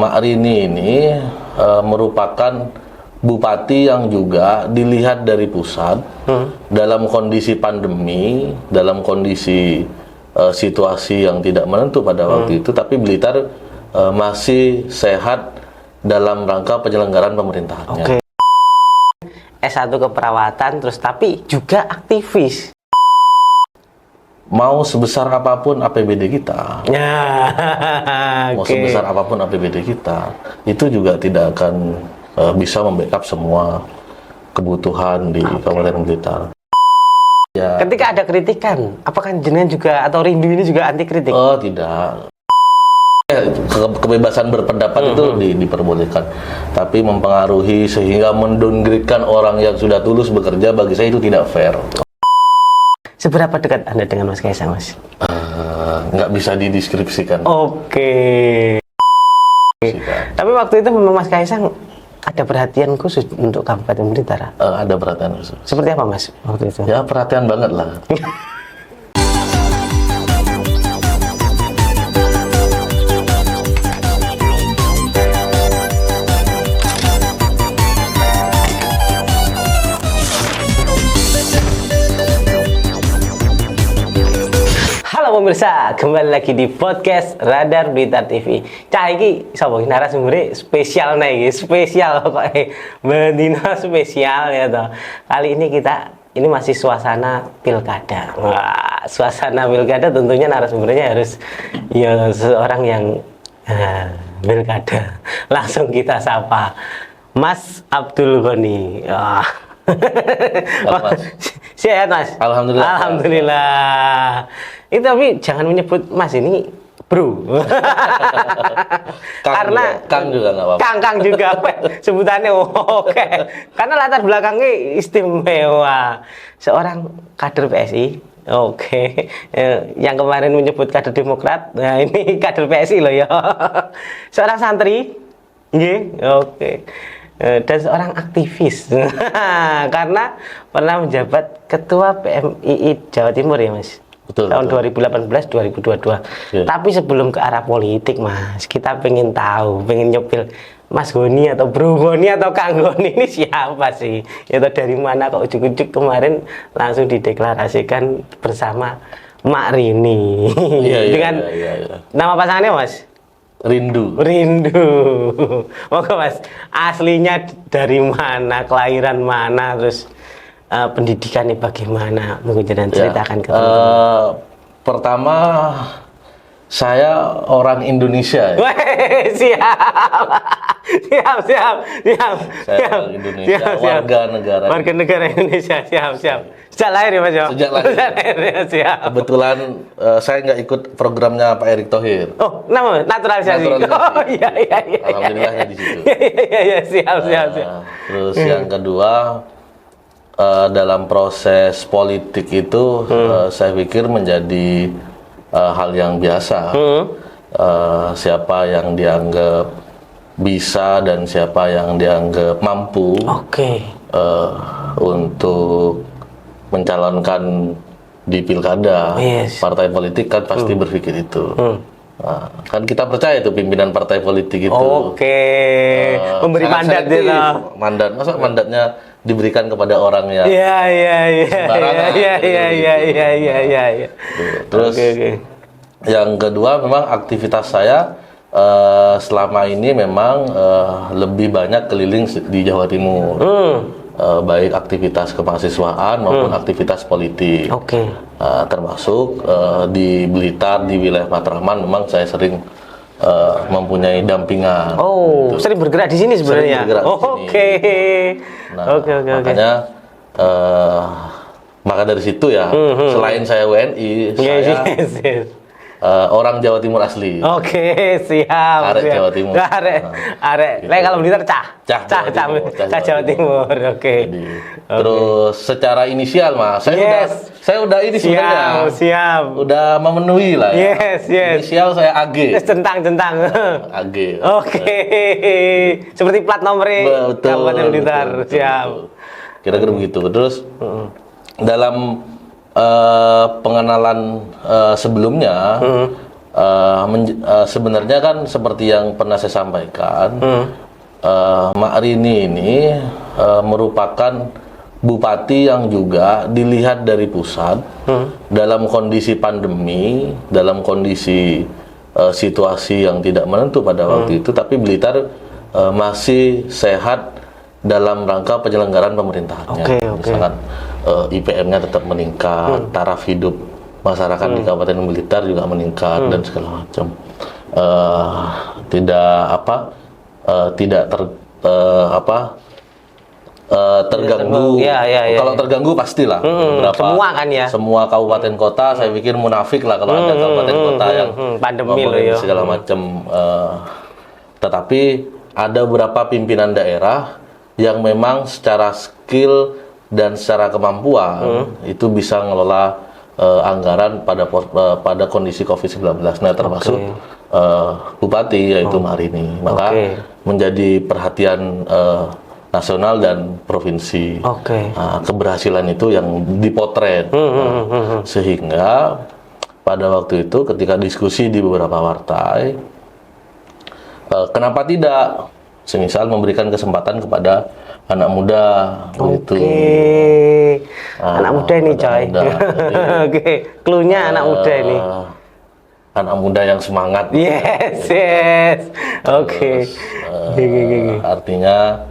Mak Rini ini merupakan bupati yang juga dilihat dari pusat dalam kondisi pandemi, dalam kondisi situasi yang tidak menentu pada waktu itu, tapi Blitar masih sehat dalam rangka penyelenggaraan pemerintahannya. Oke. S1 keperawatan, terus tapi juga aktivis. Mau sebesar apapun APBD kita, mau Oke. sebesar apapun APBD kita, itu juga tidak akan bisa membackup semua kebutuhan di Kabupaten Blitar. Ya. Ketika ada kritikan, apakah jenengan juga atau Rindu ini juga anti kritik? Oh tidak. Kebebasan berpendapat itu diperbolehkan, tapi mempengaruhi sehingga mendowngrade-kan orang yang sudah tulus bekerja, bagi saya itu tidak fair. Seberapa dekat Anda dengan Mas Kaisang, Mas? Nggak bisa dideskripsikan. Oke. Tapi waktu itu memang Mas Kaisang ada perhatian khusus untuk Kabupaten Blitar? Ada perhatian khusus. Seperti apa, Mas, waktu itu? Ya perhatian banget lah. Halo pemirsa, kembali lagi di podcast Radar Blitar TV. Cah iki sapa iki narasumber spesial nih, spesial pokoknya bendina spesial ya toh. Kali ini ini masih suasana pilkada. Wah, suasana pilkada tentunya narasumbernya harus ya seorang yang pilkada. Langsung kita sapa Mas Abdul Ghani. Sehat, Mas? Alhamdulillah. Alhamdulillah. Itu tapi jangan menyebut Mas ini bro. Karena Kang juga nggak apa-apa. Kang juga sebutannya oke. Karena latar belakangnya istimewa. Seorang kader PSI. Oke. Yang kemarin menyebut kader Demokrat. Nah, ini kader PSI loh ya. Seorang santri. Nggih. Oke. Dan seorang aktivis. Karena pernah menjabat ketua PMII Jawa Timur ya, Mas. Betul, Tahun betul. 2018-2022. Ya. Tapi sebelum ke arah politik, Mas, kita pengen tahu, pengen nyopil Mas Goni atau Bro Goni atau Kang Goni ini siapa sih? Itu dari mana kok ujuk-ujuk kemarin langsung dideklarasikan bersama Mak Rini. Iya, Dengan iya. nama pasangannya, Mas? Rindu. Moga Mas, aslinya dari mana, kelahiran mana, terus pendidikannya bagaimana? Mungkin jangan ceritakan ke teman-teman. Pertama, saya orang Indonesia. Ya. Weh, siap. Saya orang Indonesia, warga negara Indonesia, siap. Sejak lahir ya, Mas ya? Sejak lahir. Ya, siap. Kebetulan saya nggak ikut programnya Pak Erick Thohir. Oh, nama naturalisasi. Oh, iya. Alhamdulillahnya di situ. Iya, siap. Terus yang kedua, dalam proses politik itu saya pikir menjadi hal yang biasa. Siapa yang dianggap bisa dan siapa yang dianggap mampu untuk mencalonkan di pilkada. Partai politik kan pasti berpikir itu. Nah, kan kita percaya itu pimpinan partai politik itu. Memberi mandat dia. Mandat, masa mandatnya diberikan kepada orang yang sembarangan. Iya. Terus yang kedua, memang aktivitas saya selama ini memang lebih banyak keliling di Jawa Timur. Baik aktivitas kemahasiswaan maupun aktivitas politik. Termasuk di Blitar, di wilayah Matraman, memang saya sering mempunyai dampingan. Gitu. Sering bergerak di sini sebenarnya. Makanya maka dari situ ya, selain saya WNI, saya orang Jawa Timur asli. Siap. Arek Jawa Timur. Arek. Kalau Blitar cah Jawa Timur. Terus secara inisial, Mas, saya udah ini sebenarnya. Siap. Udah memenuhi lah ya. Inisial saya AG. Centang. AG. Seperti plat nomornya Kabupaten Blitar. Siap. Kira-kira begitu. Terus dalam pengenalan sebelumnya, sebenarnya kan seperti yang pernah saya sampaikan, Mak Rini ini merupakan bupati yang juga dilihat dari pusat dalam kondisi pandemi, dalam kondisi situasi yang tidak menentu pada waktu itu, tapi Blitar masih sehat dalam rangka penyelenggaraan pemerintahannya. Misalkan IPM-nya tetap meningkat, taraf hidup masyarakat di Kabupaten Blitar juga meningkat dan segala macam. Tidak terganggu. Kalau terganggu pastilah. Semua kan ya. Semua kabupaten kota, saya pikir munafik lah kalau ada kabupaten kota yang pandemi loh ya. Segala macam. Tetapi ada beberapa pimpinan daerah yang memang secara skill dan secara kemampuan itu bisa ngelola anggaran pada kondisi COVID-19. Nah, termasuk bupati yaitu Mak Rini. Maka menjadi perhatian nasional dan provinsi. Keberhasilan itu yang dipotret. Sehingga pada waktu itu ketika diskusi di beberapa partai, kenapa tidak semisal memberikan kesempatan kepada anak muda gitu. Anak muda ini coy. Cluenya anak muda ini. Anak muda yang semangat. Yes. Artinya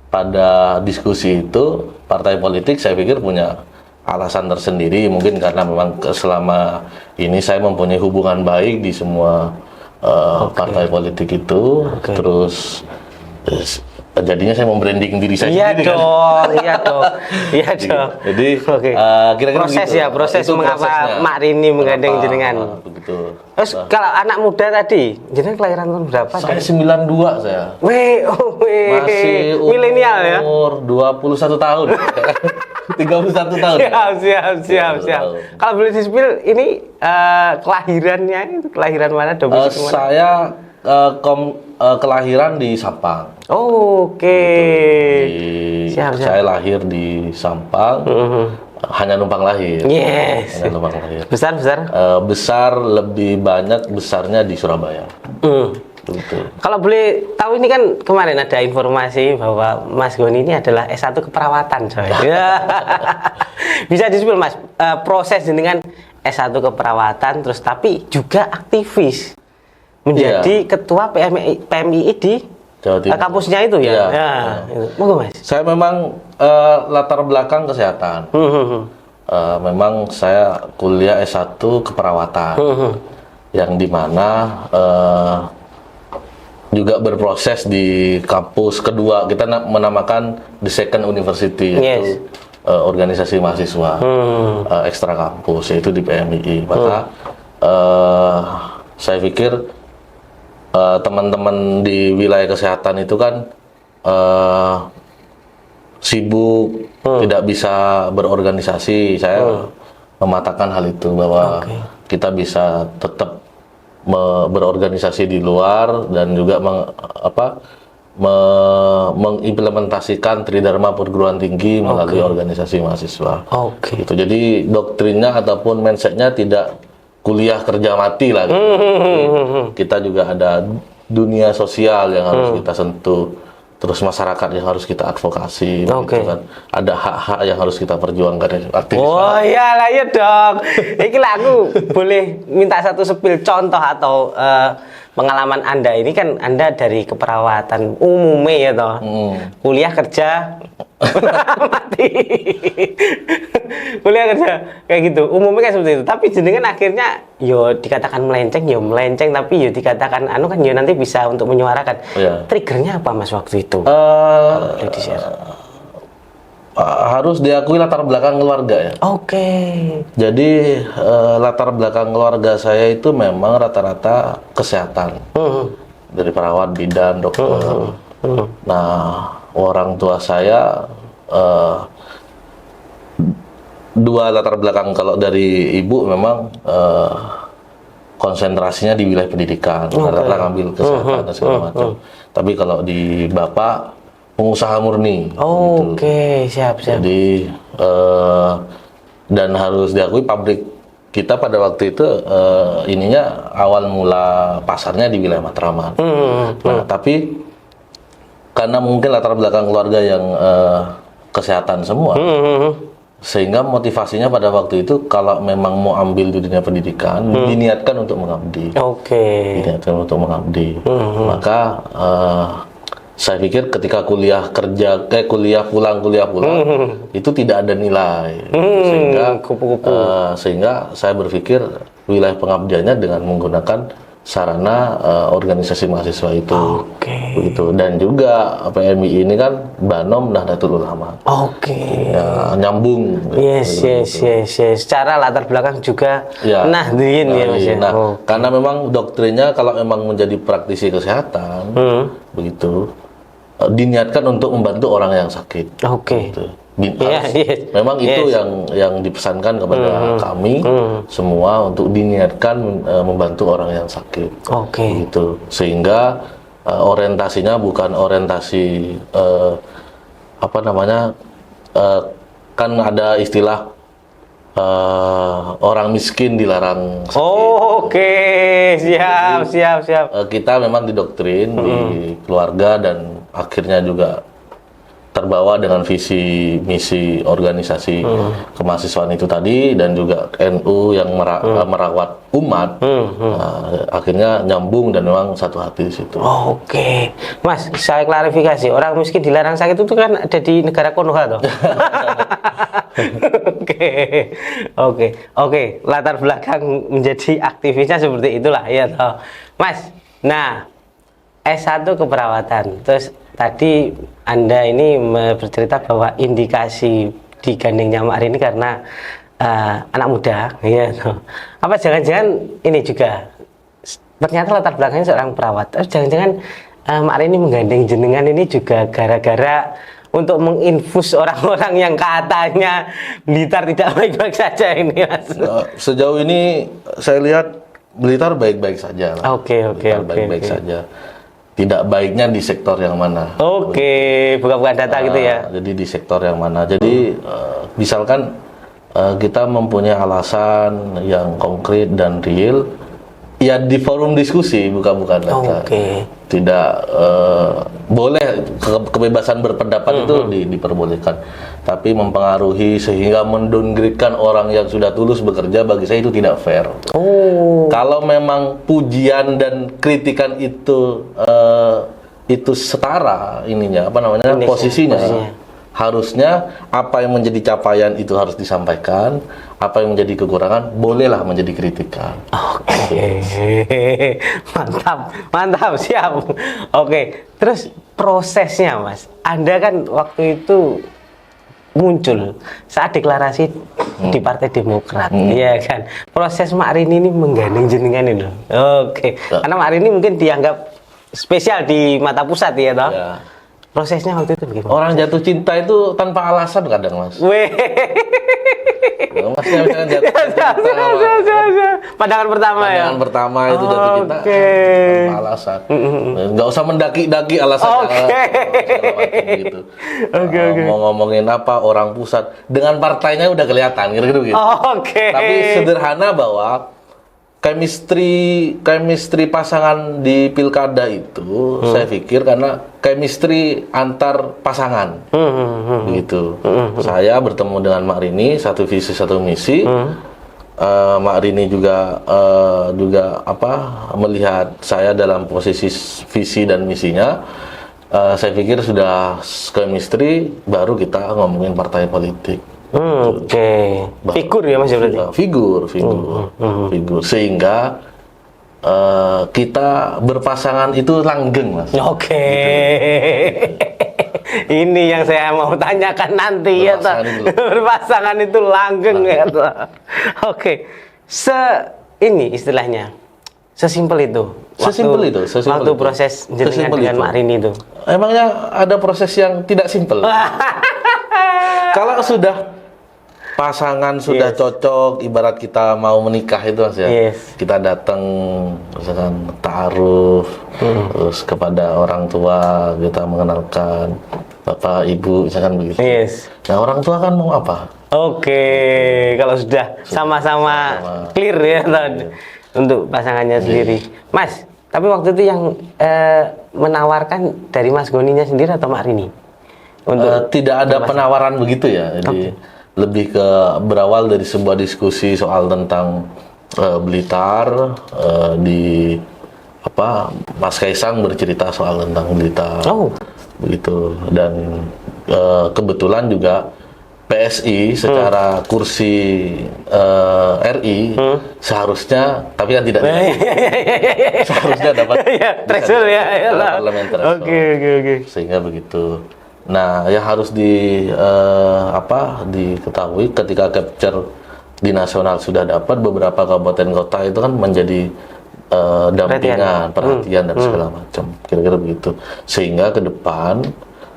pada diskusi itu partai politik saya pikir punya alasan tersendiri, mungkin karena memang selama ini saya mempunyai hubungan baik di semua partai politik itu, terus jadinya saya membranding diri saya sendiri. Iya dong. Jadi kira-kira proses mengapa Mak Rini menggandeng jenengan. Begitu. Terus kalau anak muda tadi, jenengan kelahiran tahun berapa? Saya 92 saya. Masih milenial ya. Umur 21 tahun. 31 tahun. Siap. Kalau boleh di-spill ini kelahirannya itu kelahiran mana? Saya kelahiran di Sampang. Siap. Saya lahir di Sampang. Hanya numpang lahir. Hanya numpang lahir. Besar? Besar lebih banyak besarnya di Surabaya. Betul. Kalau boleh tahu, ini kan kemarin ada informasi bahwa Mas Goni ini adalah S1 keperawatan, coy. Bisa di-spill Mas, proses dengan S1 keperawatan terus tapi juga aktivis menjadi ketua PMII di kampusnya itu ya. Monggo Mas. Saya memang latar belakang kesehatan. Memang saya kuliah S1 keperawatan. Yang dimana juga berproses di kampus kedua, kita menamakan the second university, yaitu organisasi mahasiswa ekstra kampus, yaitu di PMII. Maka saya pikir teman-teman di wilayah kesehatan itu kan sibuk, tidak bisa berorganisasi. Saya mematakan hal itu bahwa kita bisa tetap berorganisasi di luar dan juga mengimplementasikan Tridharma perguruan tinggi melalui organisasi mahasiswa. Gitu. Jadi doktrinnya ataupun mindsetnya tidak kuliah kerja mati lah. Gitu. Kita juga ada dunia sosial yang harus kita sentuh. Terus masyarakat yang harus kita advokasi, gitu kan. Ada hak-hak yang harus kita perjuangkan. Iya dong. Ini lah aku boleh minta satu sepil contoh atau pengalaman Anda ini kan Anda dari keperawatan umumnya ya toh. Kuliah kerja mati. Kuliah kerja kayak gitu. Umumnya kan seperti itu. Tapi jenengan akhirnya yo dikatakan melenceng, tapi yo dikatakan kan yo nanti bisa untuk menyuarakan. Triggernya apa Mas waktu itu? Harus diakui latar belakang keluarga ya. Jadi latar belakang keluarga saya itu memang rata-rata kesehatan. Dari perawat, bidan, dokter. Nah, orang tua saya dua latar belakang. Kalau dari ibu memang konsentrasinya di wilayah pendidikan, rata-rata ngambil kesehatan dan segala macam. Tapi kalau di bapak pengusaha murni. Siap. Jadi dan harus diakui pabrik kita pada waktu itu ininya awal mula pasarnya di wilayah Matraman. Nah, tapi karena mungkin latar belakang keluarga yang kesehatan semua, sehingga motivasinya pada waktu itu kalau memang mau ambil di dunia pendidikan, diniatkan untuk mengabdi. Diniatkan untuk mengabdi. Maka saya pikir ketika kuliah kuliah pulang itu tidak ada nilai, sehingga saya berpikir wilayah pengabdiannya dengan menggunakan sarana organisasi mahasiswa itu, begitu. Dan juga PMI ini kan Banom Nahdlatul Ulama, ya, nyambung. Yes. Secara latar belakang juga Nahdliyin ya Mas. Nah, karena memang doktrinnya kalau memang menjadi praktisi kesehatan, begitu, diniatkan untuk membantu orang yang sakit. Gitu. Memang itu yang dipesankan kepada kami semua untuk diniatkan membantu orang yang sakit. Gitu. Sehingga orientasinya bukan orientasi kan ada istilah orang miskin dilarang sakit. Siap. Kita memang didoktrin di keluarga dan akhirnya juga terbawa dengan visi misi organisasi kemahasiswaan itu tadi, dan juga NU yang merawat umat, akhirnya nyambung dan memang satu hati di situ. Mas, saya klarifikasi, orang miskin dilarang sakit itu kan ada di negara Konoha toh. Oke. Latar belakang menjadi aktivisnya seperti itulah ya toh. Mas, nah S1 keperawatan, terus tadi Anda ini bercerita bahwa indikasi digandengnya Mak Rini karena anak muda, ya. Apa jangan-jangan ini juga ternyata latar belakangnya seorang perawat? Terus jangan-jangan Mak Rini menggandeng jenengan ini juga gara-gara untuk menginfus orang-orang yang katanya Blitar tidak baik-baik saja ini, Mas? Sejauh ini saya lihat Blitar baik-baik saja. Baik-baik saja. Tidak baiknya di sektor yang mana? Bukan data gitu ya. Jadi di sektor yang mana? Jadi misalkan kita mempunyai alasan yang konkret dan real, ya di forum diskusi, bukan data. Tidak boleh kebebasan berpendapat itu diperbolehkan, tapi mempengaruhi sehingga mendowngrade-kan orang yang sudah tulus bekerja, bagi saya itu tidak fair. Kalau memang pujian dan kritikan itu setara posisinya, harusnya apa yang menjadi capaian itu harus disampaikan, apa yang menjadi kekurangan bolehlah menjadi kritikan. Mantap, siap. Terus prosesnya, Mas, Anda kan waktu itu muncul saat deklarasi di Partai Demokrat, ya kan? Proses Mak Rini ini menggandeng jenengan ini loh. Karena Mak Rini mungkin dianggap spesial di mata pusat ya toh. Prosesnya waktu itu bagaimana? Orang jatuh cinta itu tanpa alasan kadang, Mas. Masnya misalkan jatuh cinta pandangan pertama itu jatuh cinta tanpa alasan. Nggak usah mendaki-daki alasannya. Gitu. Mau ngomongin apa orang pusat dengan partainya udah kelihatan gitu. Tapi sederhana bahwa chemistry pasangan di pilkada itu saya pikir karena chemistry antar pasangan, begitu. Saya bertemu dengan Mak Rini, satu visi satu misi. Mak Rini juga melihat saya dalam posisi visi dan misinya. Saya pikir sudah chemistry, baru kita ngomongin partai politik. Figur ya Mas berarti? Figur. Sehingga kita berpasangan itu langgeng, Mas. Ini yang saya mau tanyakan nanti ya. Berpasangan itu langgeng ya. Ini istilahnya sesimpel itu. Waktu proses jenengan dengan Mak Rini itu. Emangnya ada proses yang tidak simpel? Kalau sudah pasangan sudah cocok, ibarat kita mau menikah itu, Mas ya. Kita datang misalkan ta'aruf, terus kepada orang tua kita mengenalkan Bapak Ibu misalkan begitu. Nah, orang tua kan mau apa? Oke, kalau sudah sama-sama clear ya untuk pasangannya sendiri. Mas, tapi waktu itu yang menawarkan dari Mas Goninya sendiri atau Mak Rini? Tidak ada penawaran begitu ya. Jadi lebih ke berawal dari sebuah diskusi soal tentang Blitar, di Mas Kaisang bercerita soal tentang Blitar. Begitu, dan kebetulan juga PSI secara kursi RI seharusnya, tapi kan tidak seharusnya dapat threshold ya, parlemen threshold. Oke. Sehingga begitu. Nah, yang harus diketahui ketika capture di nasional sudah dapat, beberapa kabupaten kota itu kan menjadi dampingan, perhatian dan segala macam. Kira-kira begitu. Sehingga ke depan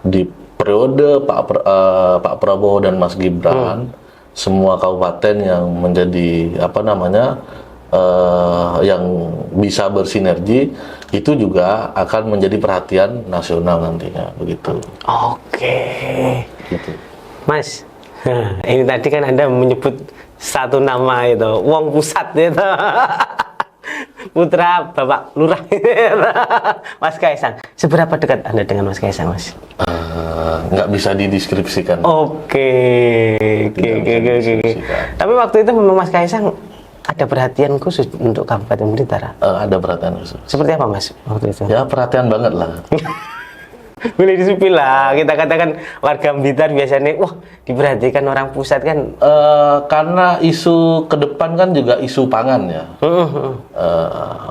di periode Pak Prabowo dan Mas Gibran, semua kabupaten yang menjadi yang bisa bersinergi itu juga akan menjadi perhatian nasional nantinya, begitu. Oke. Gitu. Mas, ini tadi kan Anda menyebut satu nama itu, Wong Pusat itu. Putra Bapak Lurah. Mas Kaisang. Seberapa dekat Anda dengan Mas Kaisang, Mas? Nggak bisa dideskripsikan. Oke. Tapi waktu itu memang Mas Kaisang ada perhatian khusus untuk Kabupaten Blitar? Ada perhatian khusus. Seperti apa, Mas, waktu itu? Ya, perhatian banget lah. Boleh disupil lah, kita katakan warga Blitar biasanya, wah, diperhatikan orang pusat kan. Karena isu ke depan kan juga isu pangan ya.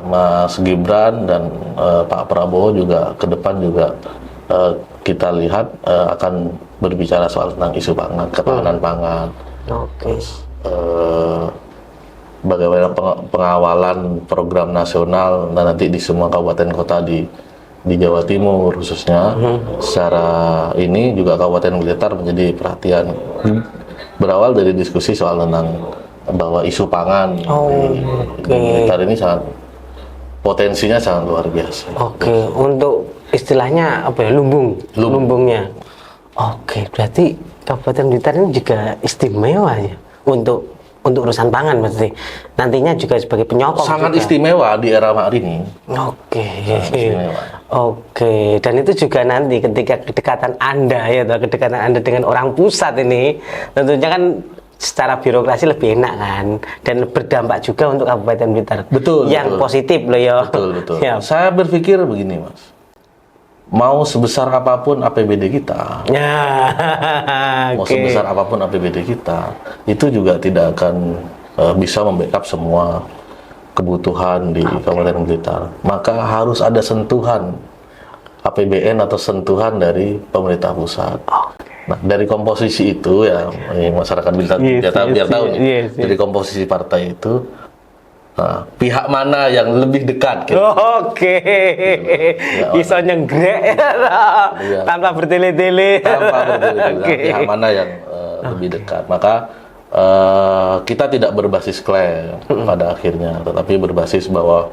Mas Gibran dan Pak Prabowo juga ke depan juga kita lihat akan berbicara soal tentang isu pangan, ketahanan pangan. Bagaimana pengawalan program nasional dan nanti di semua kabupaten kota di Jawa Timur khususnya. Secara ini juga Kabupaten Blitar menjadi perhatian. Berawal dari diskusi soal tentang bahwa isu pangan di Blitar ini potensinya sangat luar biasa. Untuk istilahnya apa ya, lumbungnya. Berarti Kabupaten Blitar ini juga istimewa ya untuk urusan pangan, berarti nantinya juga sebagai penyokong. Sangat juga istimewa di era Mak Rini. Dan itu juga nanti ketika kedekatan Anda dengan orang pusat ini, tentunya kan secara birokrasi lebih enak kan, dan berdampak juga untuk Kabupaten Blitar. Betul. Positif loh ya. Betul. Saya berpikir begini, Mas. Mau sebesar apapun APBD kita, sebesar apapun APBD kita, itu juga tidak akan bisa membackup semua kebutuhan di Kabupaten Blitar. Maka harus ada sentuhan APBN atau sentuhan dari pemerintah pusat. Nah, dari komposisi itu ya, masyarakat Blitar biar tahu nih, dari komposisi partai itu, pihak mana yang lebih dekat? Gitu. Iso nyenggrek tanpa bertele-tele. Pihak mana yang lebih dekat? Maka kita tidak berbasis klaim pada akhirnya, tetapi berbasis bahwa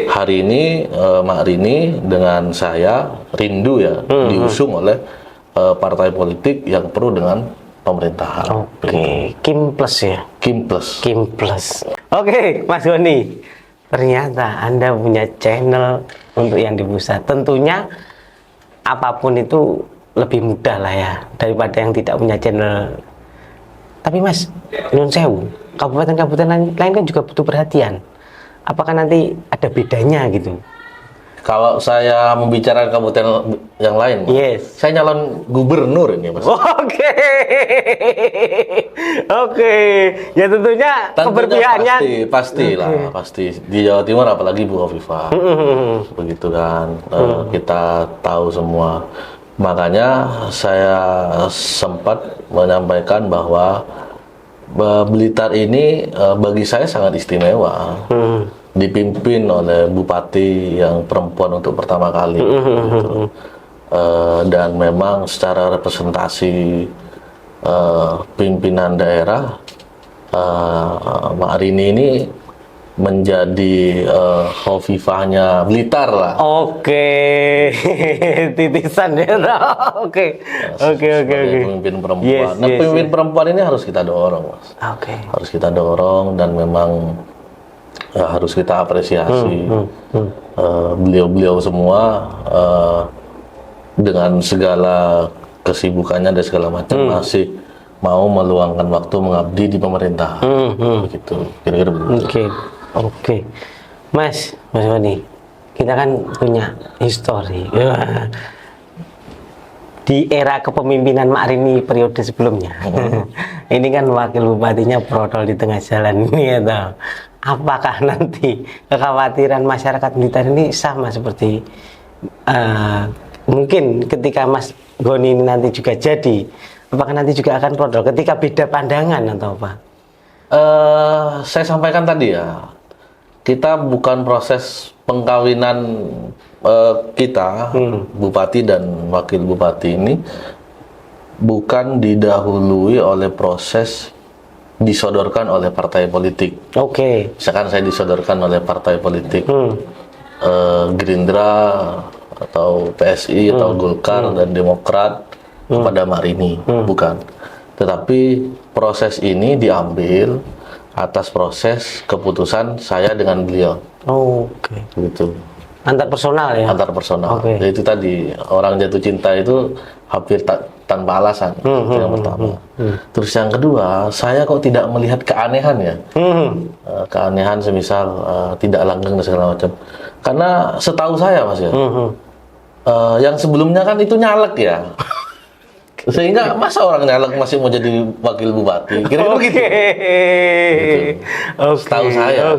hari ini Mak Rini dengan saya rindu ya diusung oleh partai politik yang penuh dengan pemerintahan. Kim plus ya. Kim plus. Mas Goni, ternyata Anda punya channel untuk yang di pusat. Tentunya apapun itu lebih mudah lah ya daripada yang tidak punya channel. Tapi Mas, nyun sewu, kabupaten-kabupaten lain kan juga butuh perhatian. Apakah nanti ada bedanya gitu? Kalau saya membicarakan kabupaten yang lain, saya nyalon gubernur ini, Mas. Ya tentunya keberpihakannya pasti di Jawa Timur, apalagi Bu Hovifah. Begitu kan, kita tahu semua. Makanya saya sempat menyampaikan bahwa Blitar ini bagi saya sangat istimewa. Dipimpin oleh bupati yang perempuan untuk pertama kali, gitu. Dan memang secara representasi pimpinan daerah, Mak Rini ini menjadi Hovifahnya Blitar lah. Oke, titisan ya. Oke, oke. Sebagai pemimpin perempuan. Yes, Nah, yes, pemimpin perempuan ini harus kita dorong, Mas. Oke. Harus kita dorong dan memang harus kita apresiasi beliau-beliau semua dengan segala kesibukannya dan segala macam masih mau meluangkan waktu mengabdi di pemerintahan. Begitu, kira-kira begitu. Oke. Mas Boni, kita kan punya histori. Di era kepemimpinan Mak Rini periode sebelumnya, ini kan wakil bupatinya brodol di tengah jalan ini, ya. Apakah nanti kekhawatiran masyarakat Blitar ini sama seperti mungkin ketika Mas Goni ini nanti juga jadi, apakah nanti juga akan brodol ketika beda pandangan atau apa? Saya sampaikan tadi ya, kita bukan proses pengkawinan kita, bupati dan wakil bupati ini bukan didahului oleh proses disodorkan oleh partai politik. Oke. Misalkan saya disodorkan oleh partai politik Gerindra atau PSI atau Golkar dan Demokrat kepada Mak Rini, bukan. Tetapi proses ini diambil atas proses keputusan saya dengan beliau. Oke. Gitu. Antar personal ya? Antar personal. Oke. Jadi itu tadi, orang jatuh cinta itu hampir tanpa alasan. Itu yang pertama. Terus yang kedua, saya kok tidak melihat keanehan ya. Keanehan semisal tidak langgeng dan segala macam. Karena setahu saya, Mas ya, yang sebelumnya kan itu nyalek ya. Sehingga masa orang nyalek masih mau jadi wakil bupati? Kira-kira begitu. Gitu. Setahu saya.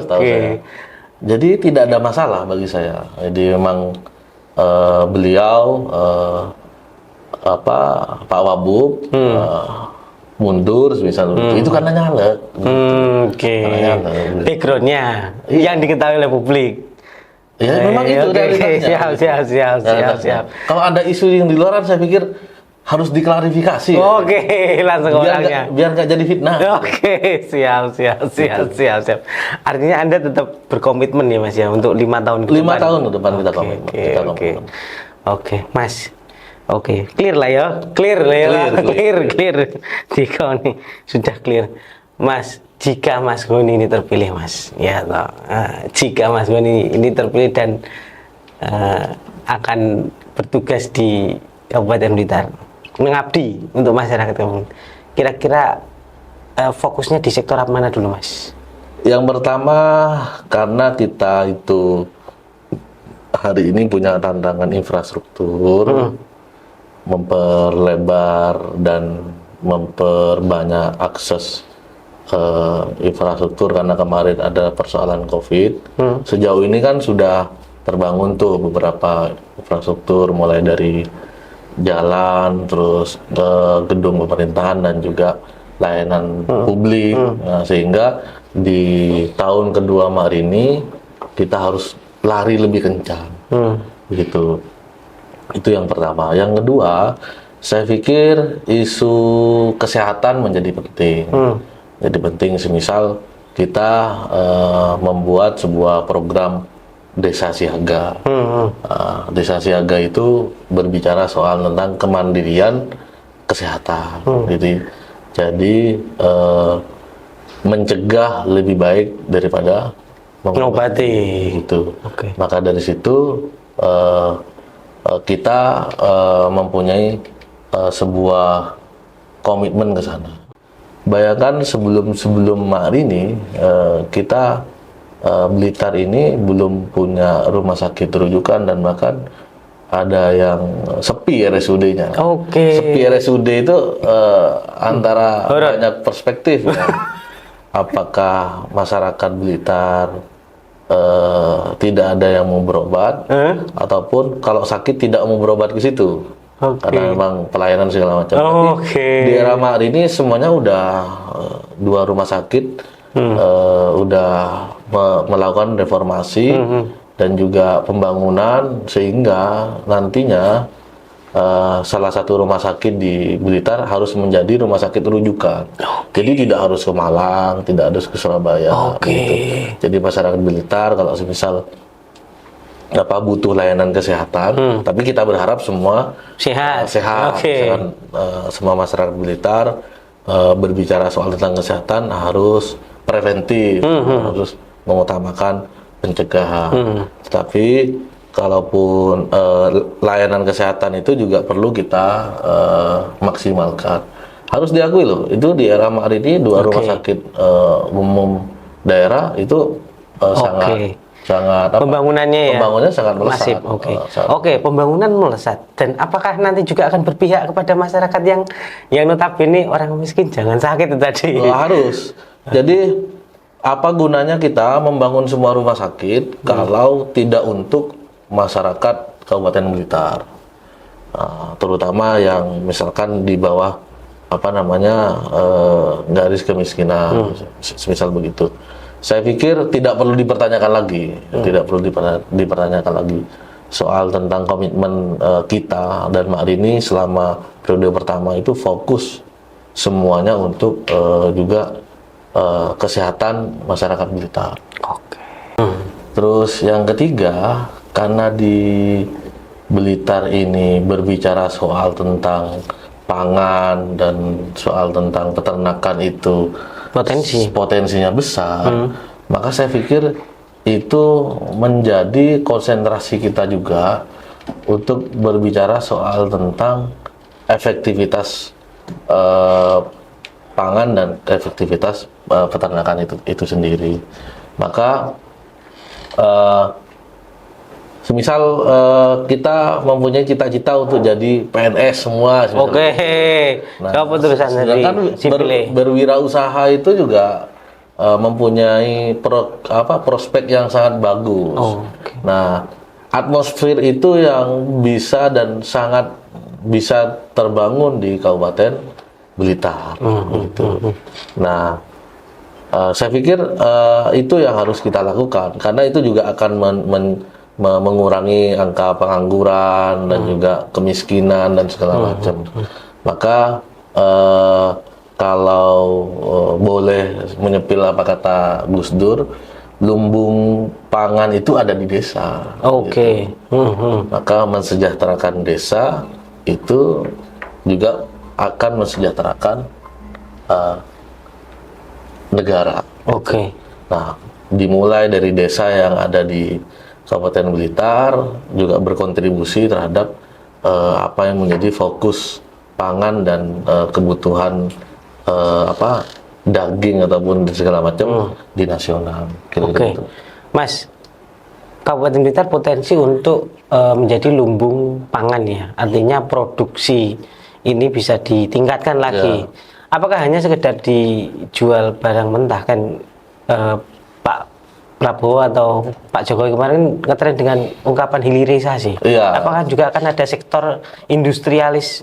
Jadi tidak ada masalah bagi saya. Jadi memang beliau Pak Wabub mundur misalnya itu karena nyalek. Oke. Karena nyalek. Backgroundnya yang diketahui oleh publik. Ya memang itu realitasnya. Siap. Kalau ada isu yang di luar, saya pikir harus diklarifikasi. Oke, langsung orangnya. Biar nggak jadi fitnah. Oke, siap. Artinya Anda tetap berkomitmen ya Mas ya untuk 5 tahun ke 5 depan. tahun ke depan kita komitmen. Oke, Mas. Oke, clear lah ya. Clear. Diko nih sudah clear. Mas, jika Mas Goni ini terpilih, Mas, ya toh. Jika Mas Goni ini terpilih dan akan bertugas di Kabupaten Blitar, mengabdi untuk masyarakat kamu, kira-kira fokusnya di sektor apa mana dulu, Mas? Yang pertama, karena kita itu hari ini punya tantangan infrastruktur, memperlebar dan memperbanyak akses infrastruktur karena kemarin ada persoalan COVID. Sejauh ini kan sudah terbangun tuh beberapa infrastruktur, mulai dari jalan, terus gedung pemerintahan dan juga layanan publik. Nah, sehingga di tahun kedua Mak Rini kita harus lari lebih kencang. Begitu. Itu yang pertama. Yang kedua, saya pikir isu kesehatan menjadi penting. Jadi penting semisal kita membuat sebuah program Desa Siaga. Desa Siaga itu berbicara soal tentang kemandirian kesehatan. Jadi mencegah lebih baik daripada mengobati. Itu. Oke. Maka dari situ kita mempunyai sebuah komitmen ke sana. Bayangkan sebelum Mak Rini kita Blitar ini belum punya rumah sakit rujukan dan bahkan ada yang sepi RSUD-nya. Oke. Sepi RSUD itu antara banyak perspektif ya. Apakah masyarakat Blitar tidak ada yang mau berobat, ataupun kalau sakit tidak mau berobat ke situ, karena memang pelayanan segala macam. Tapi di era Mak Rini semuanya udah 2 rumah sakit udah melakukan reformasi dan juga pembangunan, sehingga nantinya salah satu rumah sakit di Blitar harus menjadi rumah sakit rujukan. Jadi tidak harus ke Malang, tidak harus ke Surabaya. Gitu. Jadi masyarakat Blitar kalau semisal butuh layanan kesehatan, tapi kita berharap semua sehat. Semua masyarakat Blitar berbicara soal tentang kesehatan harus preventif, harus mengutamakan pencegahan. Tapi kalaupun layanan kesehatan itu juga perlu kita maksimalkan. Harus diakui loh, itu di era Marini 2 rumah sakit umum daerah itu sangat pembangunannya sangat melesat. Pembangunan melesat. Dan apakah nanti juga akan berpihak kepada masyarakat yang notabene orang miskin jangan sakit itu tadi? Harus. Jadi apa gunanya kita membangun semua rumah sakit kalau tidak untuk masyarakat Kabupaten Blitar, terutama yang misalkan di bawah garis kemiskinan, semisal begitu. Saya pikir tidak perlu dipertanyakan lagi, dipertanyakan lagi soal tentang komitmen kita dan Mak Rini selama periode pertama itu fokus semuanya untuk juga kesehatan masyarakat Blitar. Terus yang ketiga, karena di Blitar ini berbicara soal tentang pangan dan soal tentang peternakan itu potensinya besar, maka saya pikir itu menjadi konsentrasi kita juga untuk berbicara soal tentang efektivitas pangan dan efektivitas peternakan itu sendiri. Maka semisal kita mempunyai cita-cita untuk jadi PNS semua. Apa terusan berwirausaha itu juga mempunyai prospek yang sangat bagus. Nah, atmosfer itu yang bisa dan sangat bisa terbangun di Kabupaten Blitar. Gitu. Nah, saya pikir itu yang harus kita lakukan karena itu juga akan mengurangi angka pengangguran dan juga kemiskinan dan segala macam. Maka kalau boleh menyepil apa kata Gus Dur, lumbung pangan itu ada di desa. Gitu. Maka mensejahterakan desa itu juga akan mensejahterakan negara. Nah, dimulai dari desa yang ada di Kabupaten Blitar juga berkontribusi terhadap apa yang menjadi fokus pangan dan kebutuhan daging ataupun segala macam di nasional. Gitu. Mas, Kabupaten Blitar potensi untuk menjadi lumbung pangan ya, artinya produksi ini bisa ditingkatkan lagi. Apakah hanya sekedar dijual barang mentah kan? Pak Prabowo atau Pak Jokowi kemarin ngetren dengan ungkapan hilirisasi. Apakah juga akan ada sektor industrialis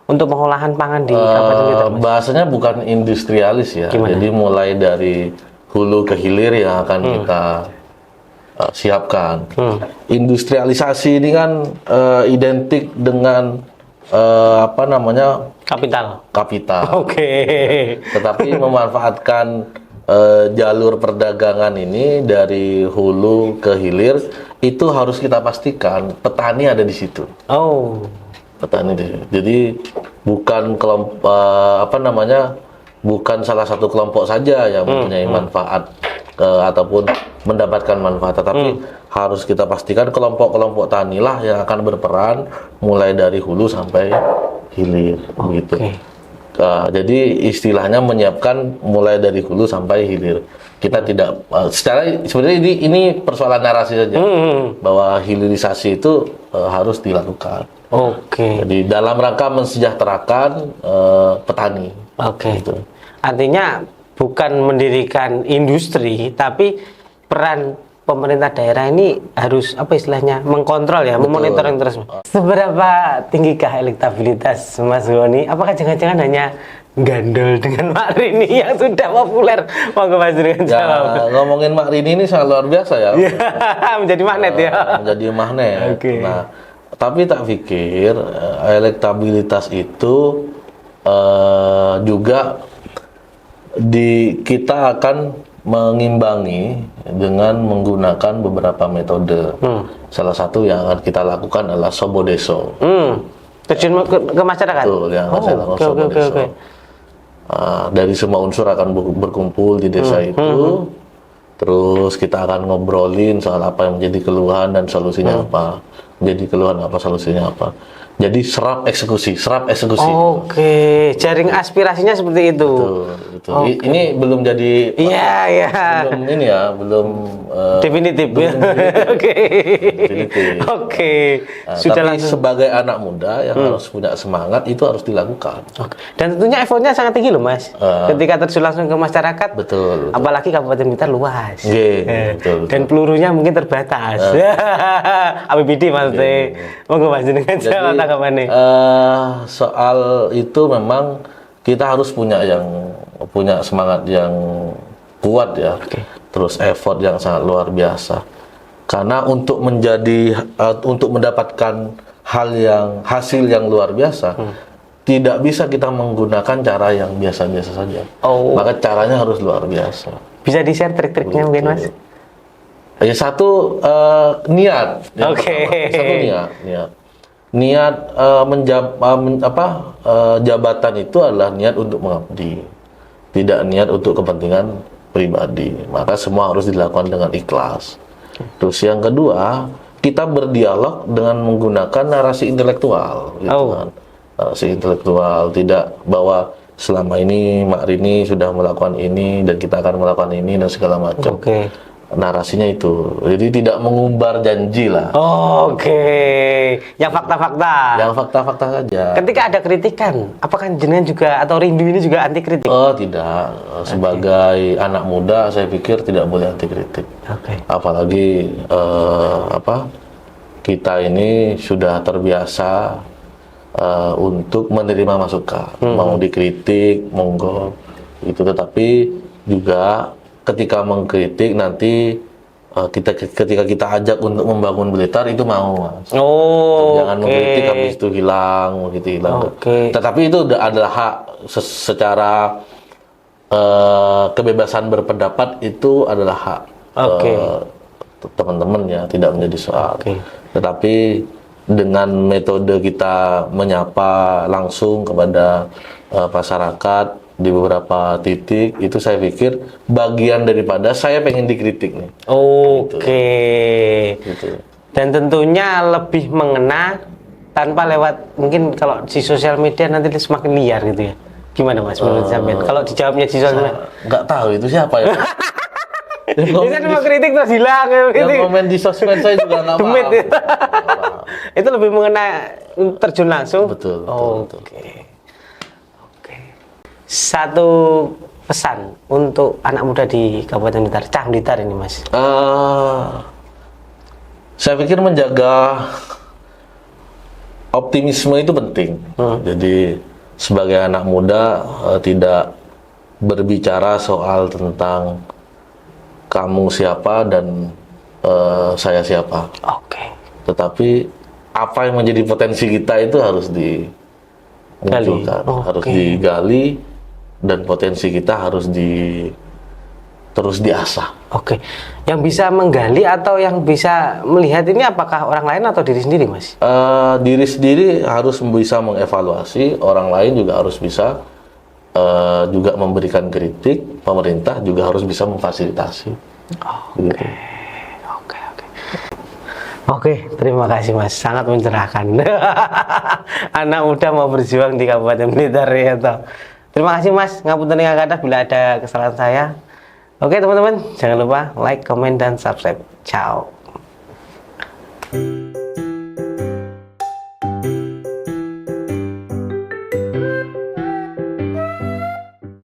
untuk pengolahan pangan di Kabupaten Blitar? Bahasanya bukan industrialis ya. Jadi mulai dari hulu ke hilir yang akan kita siapkan. Industrialisasi ini kan identik dengan kapital. Tetapi memanfaatkan jalur perdagangan ini dari hulu ke hilir itu harus kita pastikan petani ada di situ. Petani deh. Jadi bukan kelompok bukan salah satu kelompok saja yang mempunyai manfaat ataupun mendapatkan manfaat, tetapi harus kita pastikan kelompok-kelompok tani lah yang akan berperan mulai dari hulu sampai hilir begitu. Jadi istilahnya menyiapkan mulai dari hulu sampai hilir. Kita tidak sebenarnya ini persoalan narasi saja bahwa hilirisasi itu harus dilakukan. Jadi dalam rangka mensejahterakan petani. Gitu. Artinya bukan mendirikan industri, tapi peran pemerintah daerah ini harus mengkontrol ya, memonitoring terus. Seberapa tinggikah elektabilitas Mas Goni? Apakah jangan-jangan hanya gandol dengan Mak Rini yang sudah populer? Monggo Mas dengan jawab. Ngomongin Mak Rini ini sangat luar biasa ya. Menjadi magnet ya. Menjadi magnet. Nah, Tapi tak pikir elektabilitas itu juga kita akan mengimbangi dengan menggunakan beberapa metode. Salah satu yang akan kita lakukan adalah Sobodeso. Terjun ke masyarakat. Betul, yang akan saya lakukan Sobodeso. Dari semua unsur akan berkumpul di desa itu. Terus kita akan ngobrolin soal apa yang menjadi keluhan dan solusinya apa. Menjadi keluhan apa, solusinya apa. Jadi serap eksekusi. Oke, jaring aspirasinya seperti itu. Betul. Ini belum jadi. Iya. Belum ini ya, belum definitif. Oke. Sudah tapi langsung. sebagai anak muda yang harus punya semangat itu harus dilakukan. Oke. Dan tentunya effortnya sangat tinggi loh Mas. Ketika terjun langsung ke masyarakat. Betul. Apalagi Kabupaten Blitar luas. Betul. Dan pelurunya mungkin terbatas. APBD maksudnya. Monggo Mas dengan jalan tanggapannya. Soal itu memang kita harus punya semangat yang kuat ya. Terus effort yang sangat luar biasa. Karena untuk mendapatkan hasil yang luar biasa, tidak bisa kita menggunakan cara yang biasa-biasa saja. Maka caranya harus luar biasa. Bisa di-share trik-triknya mungkin Mas? Ya satu niat. Satu niat. Niat jabatan itu adalah niat untuk mengabdi, tidak niat untuk kepentingan pribadi. Maka semua harus dilakukan dengan ikhlas. Terus yang kedua, kita berdialog dengan menggunakan narasi intelektual, gitu kan. Narasi intelektual, tidak bahwa selama ini Mak Rini sudah melakukan ini dan kita akan melakukan ini dan segala macam. Narasinya itu, jadi tidak mengumbar janji lah. Yang fakta-fakta. Yang fakta-fakta saja. Ketika ada kritikan, apakah jenengan juga atau Rindu ini juga anti kritik? Tidak. Sebagai anak muda, saya pikir tidak boleh anti kritik. Apalagi kita ini sudah terbiasa untuk menerima masukan, mau dikritik, monggo itu. Tetapi juga ketika mengkritik nanti ketika kita ajak untuk membangun Blitar itu mau Mas. Jangan mengkritik habis itu hilang. Tetapi itu adalah hak secara kebebasan berpendapat, itu adalah hak teman-teman ya, tidak menjadi soal. Tetapi dengan metode kita menyapa langsung kepada masyarakat di beberapa titik, itu saya pikir bagian daripada saya pengen dikritik nih. Gitu. Dan tentunya lebih mengena tanpa lewat, mungkin kalau di sosial media nanti semakin liar gitu ya. Gimana Mas menurut sampean? Kalau dijawabnya di sosial media? Nggak tahu itu siapa ya. Bisa cuma kritik terus hilang. Yang komen di sosmed saya juga nggak paham. Itu lebih mengena terjun langsung. Betul. Satu pesan untuk anak muda di Kabupaten Blitar, Cah Blitar ini Mas. Saya pikir menjaga optimisme itu penting. Jadi sebagai anak muda tidak berbicara soal tentang kamu siapa dan saya siapa. Tetapi apa yang menjadi potensi kita itu harus dimunculkan, harus digali. Dan potensi kita harus terus diasah. Yang bisa menggali atau yang bisa melihat ini apakah orang lain atau diri sendiri, Mas? Diri sendiri harus bisa mengevaluasi, orang lain juga harus bisa juga memberikan kritik, pemerintah juga harus bisa memfasilitasi. Oke, terima kasih Mas, sangat mencerahkan. Anak muda mau berjuang di Kabupaten Blitar ya toh. Terima kasih Mas, ngapunten ing kathah bila ada kesalahan saya. Oke teman-teman, jangan lupa like, comment, dan subscribe. Ciao.